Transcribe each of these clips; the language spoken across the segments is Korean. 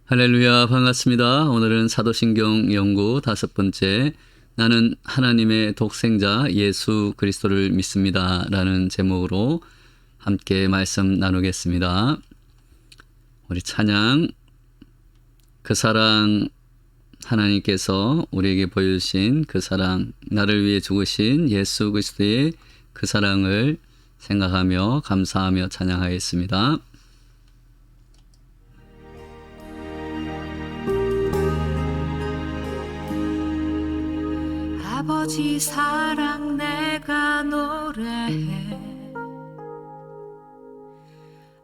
할렐루야, 반갑습니다. 오늘은 사도신경 연구 5번째, 나는 하나님의 독생자 예수 그리스도를 믿습니다 라는 제목으로 함께 말씀 나누겠습니다. 우리 찬양, 그 사랑, 하나님께서 우리에게 보여주신 그 사랑, 나를 위해 죽으신 예수 그리스도의 그 사랑을 생각하며 감사하며 찬양하겠습니다. 아버지 사랑 내가 노래해,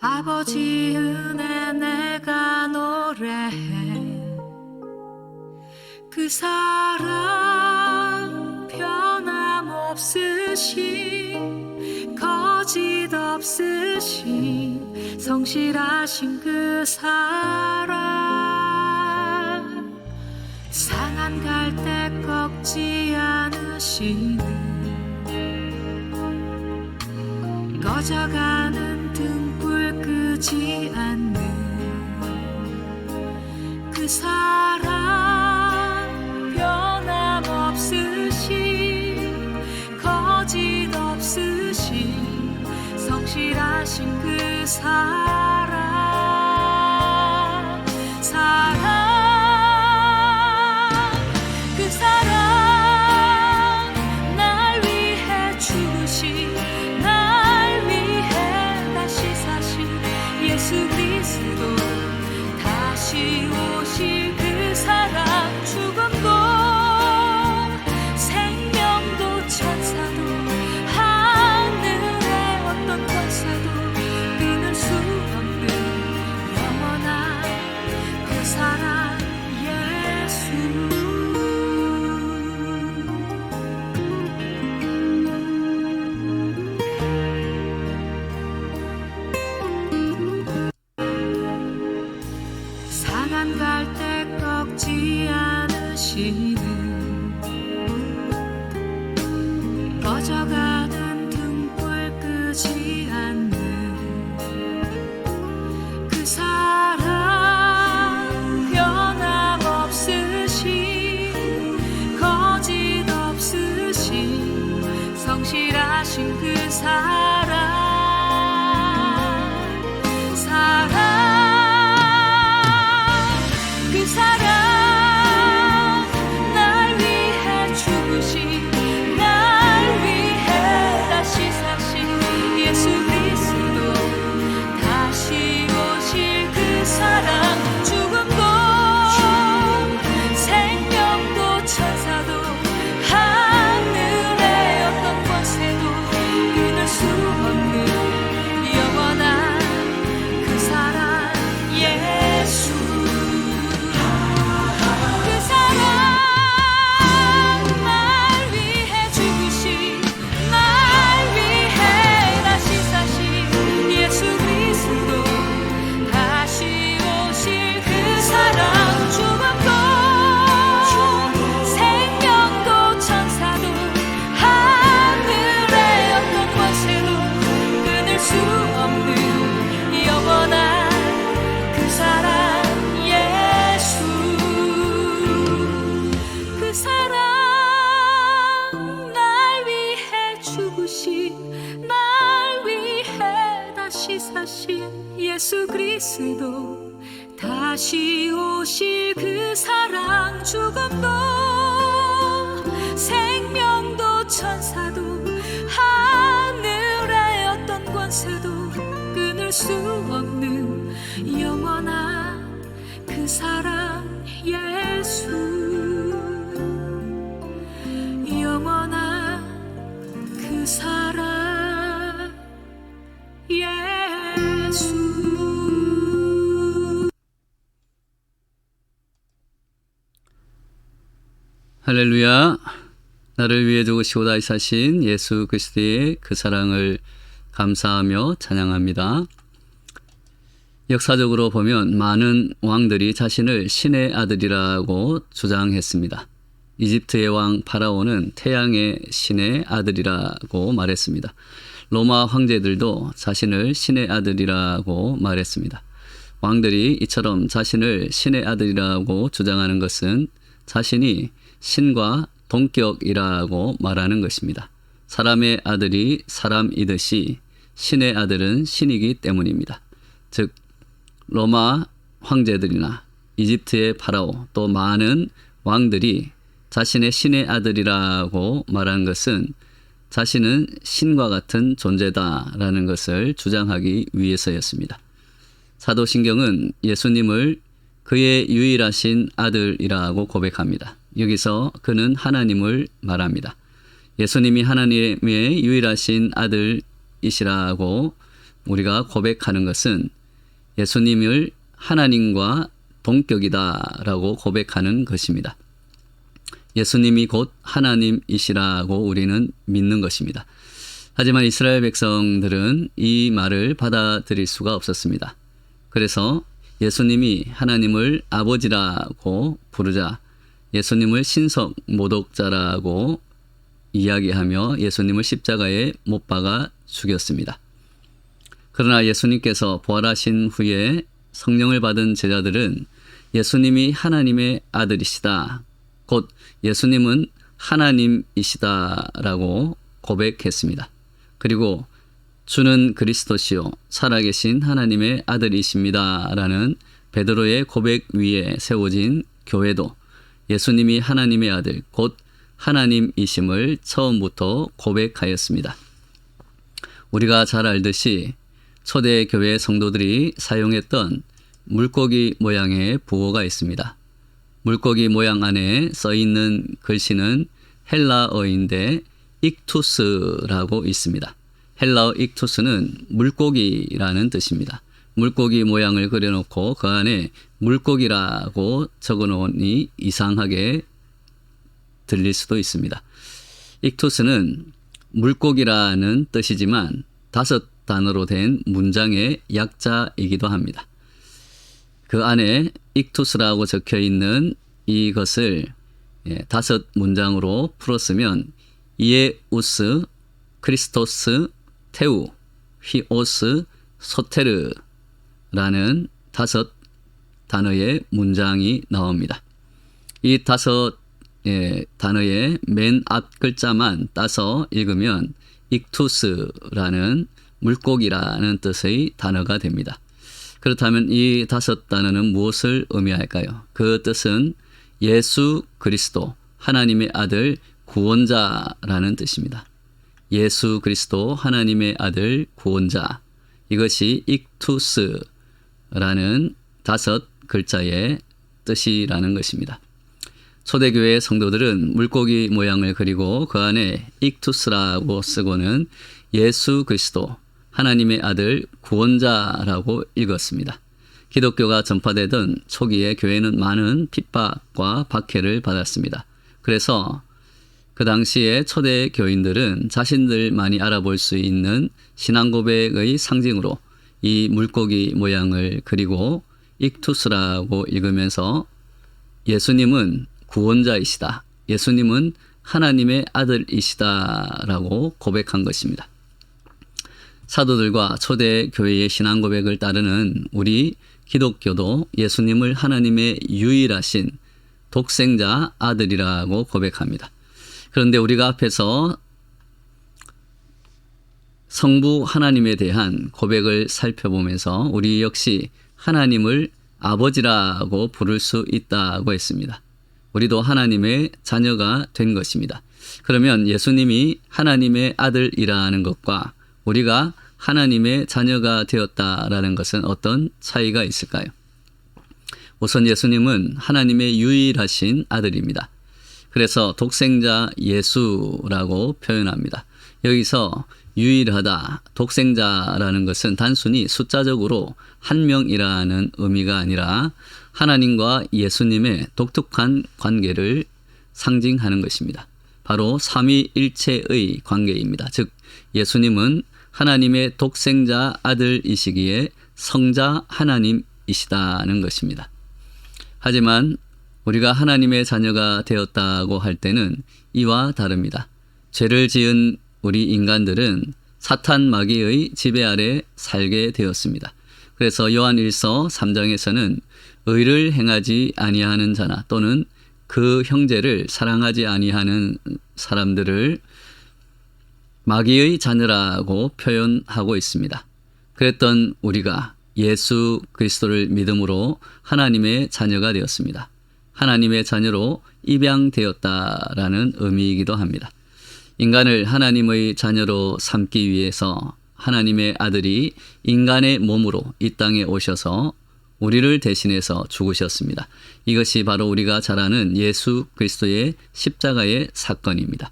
아버지 은혜 내가 노래해. 그 사랑 변함없으신, 거짓 없으신, 성실하신 그 사랑. 상한 갈대 꺾지 않으시는, 꺼져가는 등불 끄지 않는 그 사랑 변함없으신, 거짓 없으신, 성실하신 그 사랑. 예수 그리스도 다시 오실 그 사랑. 죽음도 생명도 천사도 하늘의 어떤 권세도 끊을 수 없는 영원한 그 사랑 예수. 상한 갈대 꺾지 않으시는, 꺼져가는 등불 끄지 않는 그 사랑 변함없으신, 거짓 없으신, 성실하신 그 사랑. 그 사랑, 날 위해 죽으신, 날 위해 다시 사신 예수 그리스도 다시 오실 그 사랑. 죽음도 생명도 천사도 하늘의 어떤 권세도 끊을 수 없는 영원한 그 사랑 예수. 예수 그리스도 다시 오실 그 사랑. 죽음도 생명도 천사도 하늘의 어떤 권세도 끊을 수 없는 영원한 그 사랑 예수. 영원한 그 사랑 예수. 할렐루야, 나를 위해 죽으시고 다시 사신 예수 그리스도의 그 사랑을 감사하며 찬양합니다. 역사적으로 보면 많은 왕들이 자신을 신의 아들이라고 주장했습니다. 이집트의 왕 파라오는 태양의 신의 아들이라고 말했습니다. 로마 황제들도 자신을 신의 아들이라고 말했습니다. 왕들이 이처럼 자신을 신의 아들이라고 주장하는 것은 자신이 신과 동격이라고 말하는 것입니다. 사람의 아들이 사람이듯이 신의 아들은 신이기 때문입니다. 즉 로마 황제들이나 이집트의 파라오 또 많은 왕들이 자신의 신의 아들이라고 말하는 것은 자신은 신과 같은 존재다라는 것을 주장하기 위해서였습니다. 사도신경은 예수님을 그의 유일하신 아들이라고 고백합니다. 여기서 그는 하나님을 말합니다. 예수님이 하나님의 유일하신 아들이시라고 우리가 고백하는 것은 예수님을 하나님과 동격이다라고 고백하는 것입니다. 예수님이 곧 하나님이시라고 우리는 믿는 것입니다. 하지만 이스라엘 백성들은 이 말을 받아들일 수가 없었습니다. 그래서 예수님이 하나님을 아버지라고 부르자 예수님을 신석 모독자라고 이야기하며 예수님을 십자가에 못 박아 죽였습니다. 그러나 예수님께서 부활하신 후에 성령을 받은 제자들은 예수님이 하나님의 아들이시다. 곧 예수님은 하나님이시다라고 고백했습니다. 그리고 주는 그리스도시요 살아계신 하나님의 아들이십니다라는 베드로의 고백 위에 세워진 교회도 예수님이 하나님의 아들 곧 하나님이심을 처음부터 고백하였습니다. 우리가 잘 알듯이 초대 교회 성도들이 사용했던 물고기 모양의 부호가 있습니다. 물고기 모양 안에 써있는 글씨는 헬라어인데 익투스라고 있습니다. 헬라어 익투스는 물고기라는 뜻입니다. 물고기 모양을 그려놓고 그 안에 물고기라고 적어놓으니 이상하게 들릴 수도 있습니다. 익투스는 물고기라는 뜻이지만 5단어로 된 문장의 약자이기도 합니다. 그 안에 익투스라고 적혀 있는 이것을 5문장으로 풀었으면 이에우스, 크리스토스, 테우, 휘오스, 소테르라는 5단어의 문장이 나옵니다. 이 5단어의 맨 앞 글자만 따서 읽으면 익투스라는 물고기라는 뜻의 단어가 됩니다. 그렇다면 이 5단어는 무엇을 의미할까요? 그 뜻은 예수 그리스도 하나님의 아들 구원자라는 뜻입니다. 예수 그리스도 하나님의 아들 구원자, 이것이 익투스라는 5글자의 뜻이라는 것입니다. 초대교회 성도들은 물고기 모양을 그리고 그 안에 익투스라고 쓰고는 예수 그리스도 하나님의 아들 구원자라고 읽었습니다. 기독교가 전파되던 초기에 교회는 많은 핍박과 박해를 받았습니다. 그래서 그 당시에 초대 교인들은 자신들만이 알아볼 수 있는 신앙 고백의 상징으로 이 물고기 모양을 그리고 익투스라고 읽으면서 예수님은 구원자이시다. 예수님은 하나님의 아들이시다라고 고백한 것입니다. 사도들과 초대 교회의 신앙 고백을 따르는 우리 기독교도 예수님을 하나님의 유일하신 독생자 아들이라고 고백합니다. 그런데 우리가 앞에서 성부 하나님에 대한 고백을 살펴보면서 우리 역시 하나님을 아버지라고 부를 수 있다고 했습니다. 우리도 하나님의 자녀가 된 것입니다. 그러면 예수님이 하나님의 아들이라는 것과 우리가 하나님의 자녀가 되었다라는 것은 어떤 차이가 있을까요? 우선 예수님은 하나님의 유일하신 아들입니다. 그래서 독생자 예수라고 표현합니다. 여기서 유일하다, 독생자라는 것은 단순히 숫자적으로 한 명이라는 의미가 아니라 하나님과 예수님의 독특한 관계를 상징하는 것입니다. 바로 삼위일체의 관계입니다. 즉 예수님은 하나님의 독생자 아들이시기에 성자 하나님이시다는 것입니다. 하지만 우리가 하나님의 자녀가 되었다고 할 때는 이와 다릅니다. 죄를 지은 우리 인간들은 사탄 마귀의 지배 아래 살게 되었습니다. 그래서 요한 1서 3장에서는 의를 행하지 아니하는 자나 또는 그 형제를 사랑하지 아니하는 사람들을 마귀의 자녀라고 표현하고 있습니다. 그랬던 우리가 예수 그리스도를 믿음으로 하나님의 자녀가 되었습니다. 하나님의 자녀로 입양되었다라는 의미이기도 합니다. 인간을 하나님의 자녀로 삼기 위해서 하나님의 아들이 인간의 몸으로 이 땅에 오셔서 우리를 대신해서 죽으셨습니다. 이것이 바로 우리가 잘 아는 예수 그리스도의 십자가의 사건입니다.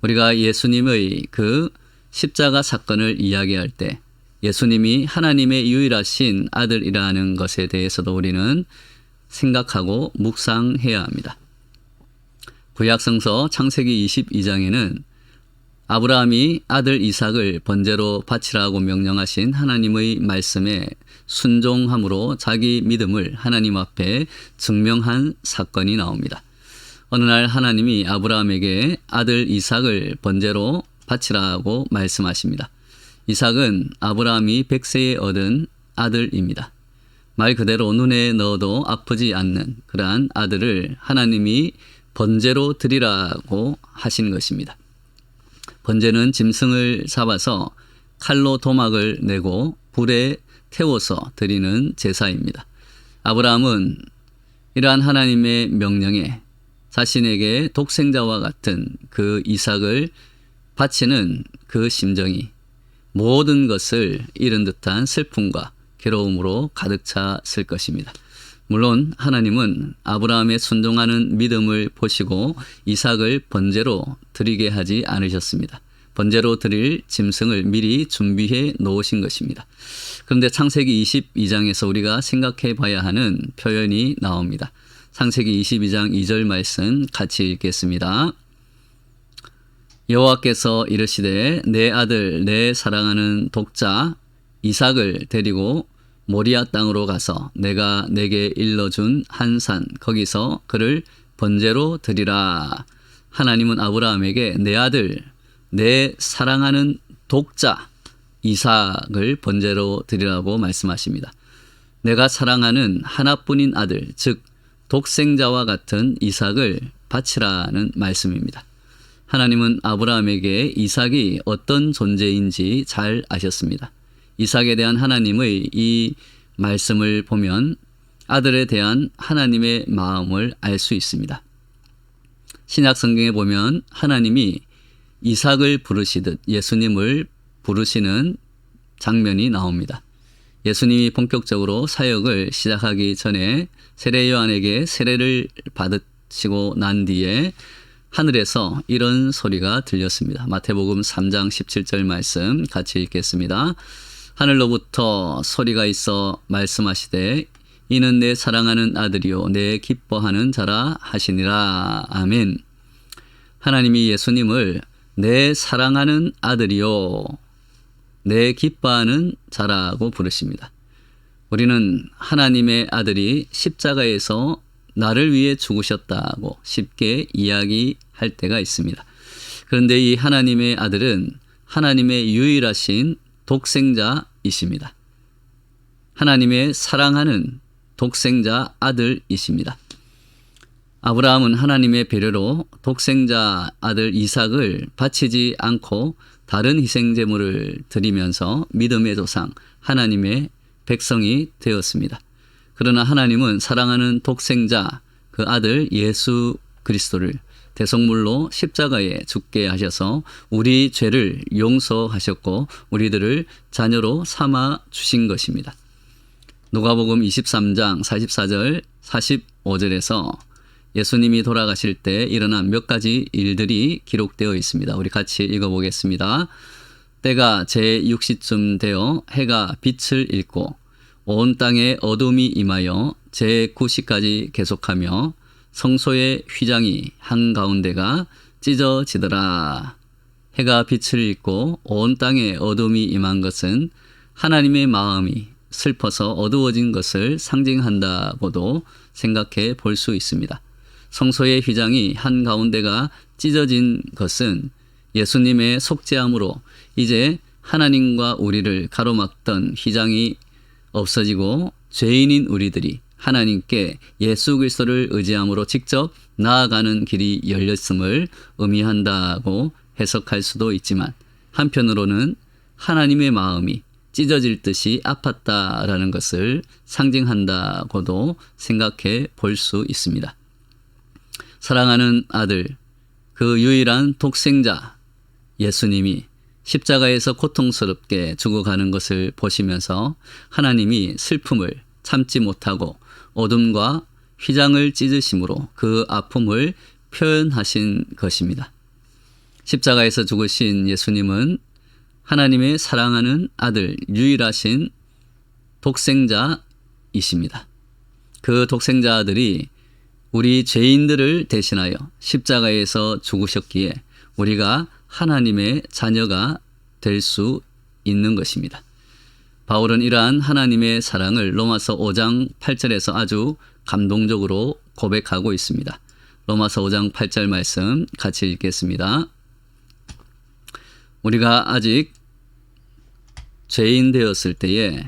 우리가 예수님의 그 십자가 사건을 이야기할 때 예수님이 하나님의 유일하신 아들이라는 것에 대해서도 우리는 생각하고 묵상해야 합니다. 구약성서 창세기 22장에는 아브라함이 아들 이삭을 번제로 바치라고 명령하신 하나님의 말씀에 순종함으로 자기 믿음을 하나님 앞에 증명한 사건이 나옵니다. 어느 날 하나님이 아브라함에게 아들 이삭을 번제로 바치라고 말씀하십니다. 이삭은 아브라함이 100세에 얻은 아들입니다. 말 그대로 눈에 넣어도 아프지 않는 그러한 아들을 하나님이 번제로 드리라고 하신 것입니다. 번제는 짐승을 잡아서 칼로 도막을 내고 불에 태워서 드리는 제사입니다. 아브라함은 이러한 하나님의 명령에 자신에게 독생자와 같은 그 이삭을 바치는 그 심정이 모든 것을 잃은 듯한 슬픔과 괴로움으로 가득 찼을 것입니다. 물론 하나님은 아브라함의 순종하는 믿음을 보시고 이삭을 번제로 드리게 하지 않으셨습니다. 번제로 드릴 짐승을 미리 준비해 놓으신 것입니다. 그런데 창세기 22장에서 우리가 생각해 봐야 하는 표현이 나옵니다. 창세기 22장 2절 말씀 같이 읽겠습니다. 여호와께서 이르시되 내 아들 내 사랑하는 독자 이삭을 데리고 모리아 땅으로 가서 내가 내게 일러준 한 산 거기서 그를 번제로 드리라. 하나님은 아브라함에게 내 아들 내 사랑하는 독자 이삭을 번제로 드리라고 말씀하십니다. 내가 사랑하는 하나뿐인 아들 즉 독생자와 같은 이삭을 바치라는 말씀입니다. 하나님은 아브라함에게 이삭이 어떤 존재인지 잘 아셨습니다. 이삭에 대한 하나님의 이 말씀을 보면 아들에 대한 하나님의 마음을 알 수 있습니다. 신약 성경에 보면 하나님이 이삭을 부르시듯 예수님을 부르시는 장면이 나옵니다. 예수님이 본격적으로 사역을 시작하기 전에 세례 요한에게 세례를 받으시고 난 뒤에 하늘에서 이런 소리가 들렸습니다. 마태복음 3장 17절 말씀 같이 읽겠습니다. 하늘로부터 소리가 있어 말씀하시되 이는 내 사랑하는 아들이요 내 기뻐하는 자라 하시니라. 아멘. 하나님이 예수님을 내 사랑하는 아들이요 내 기뻐하는 자라고 부르십니다. 우리는 하나님의 아들이 십자가에서 나를 위해 죽으셨다고 쉽게 이야기할 때가 있습니다. 그런데 이 하나님의 아들은 하나님의 유일하신 독생자이십니다. 하나님의 사랑하는 독생자 아들이십니다. 아브라함은 하나님의 배려로 독생자 아들 이삭을 바치지 않고 다른 희생제물을 드리면서 믿음의 조상 하나님의 백성이 되었습니다. 그러나 하나님은 사랑하는 독생자 그 아들 예수 그리스도를 대속물로 십자가에 죽게 하셔서 우리 죄를 용서하셨고 우리들을 자녀로 삼아 주신 것입니다. 누가복음 23장 44절 45절에서 예수님이 돌아가실 때 일어난 몇 가지 일들이 기록되어 있습니다. 우리 같이 읽어보겠습니다. 때가 제6시쯤 되어 해가 빛을 잃고 온 땅에 어둠이 임하여 제9시까지 계속하며 성소의 휘장이 한가운데가 찢어지더라. 해가 빛을 잃고 온 땅에 어둠이 임한 것은 하나님의 마음이 슬퍼서 어두워진 것을 상징한다고도 생각해 볼 수 있습니다. 성소의 휘장이 한가운데가 찢어진 것은 예수님의 속죄함으로 이제 하나님과 우리를 가로막던 휘장이 없어지고 죄인인 우리들이 하나님께 예수 그리스도를 의지함으로 직접 나아가는 길이 열렸음을 의미한다고 해석할 수도 있지만, 한편으로는 하나님의 마음이 찢어질 듯이 아팠다라는 것을 상징한다고도 생각해 볼 수 있습니다. 사랑하는 아들, 그 유일한 독생자 예수님이 십자가에서 고통스럽게 죽어가는 것을 보시면서 하나님이 슬픔을 참지 못하고 어둠과 휘장을 찢으심으로 그 아픔을 표현하신 것입니다. 십자가에서 죽으신 예수님은 하나님의 사랑하는 아들, 유일하신 독생자이십니다. 그 독생자 아들이 우리 죄인들을 대신하여 십자가에서 죽으셨기에 우리가 하나님의 자녀가 될 수 있는 것입니다. 바울은 이러한 하나님의 사랑을 로마서 5장 8절에서 아주 감동적으로 고백하고 있습니다. 로마서 5장 8절 말씀 같이 읽겠습니다. 우리가 아직 죄인 되었을 때에,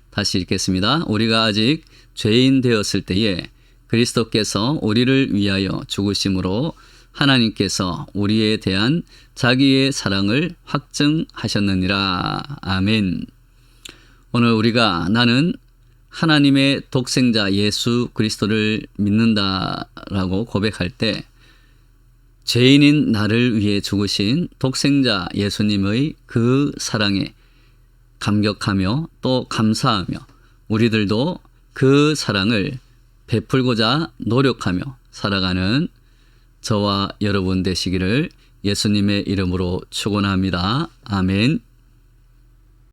다시 읽겠습니다. 우리가 아직 죄인 되었을 때에 그리스도께서 우리를 위하여 죽으심으로 하나님께서 우리에 대한 자기의 사랑을 확증하셨느니라. 아멘. 오늘 우리가 나는 하나님의 독생자 예수 그리스도를 믿는다라고 고백할 때 죄인인 나를 위해 죽으신 독생자 예수님의 그 사랑에 감격하며 또 감사하며 우리들도 그 사랑을 베풀고자 노력하며 살아가는 저와 여러분 되시기를 예수님의 이름으로 축원합니다. 아멘.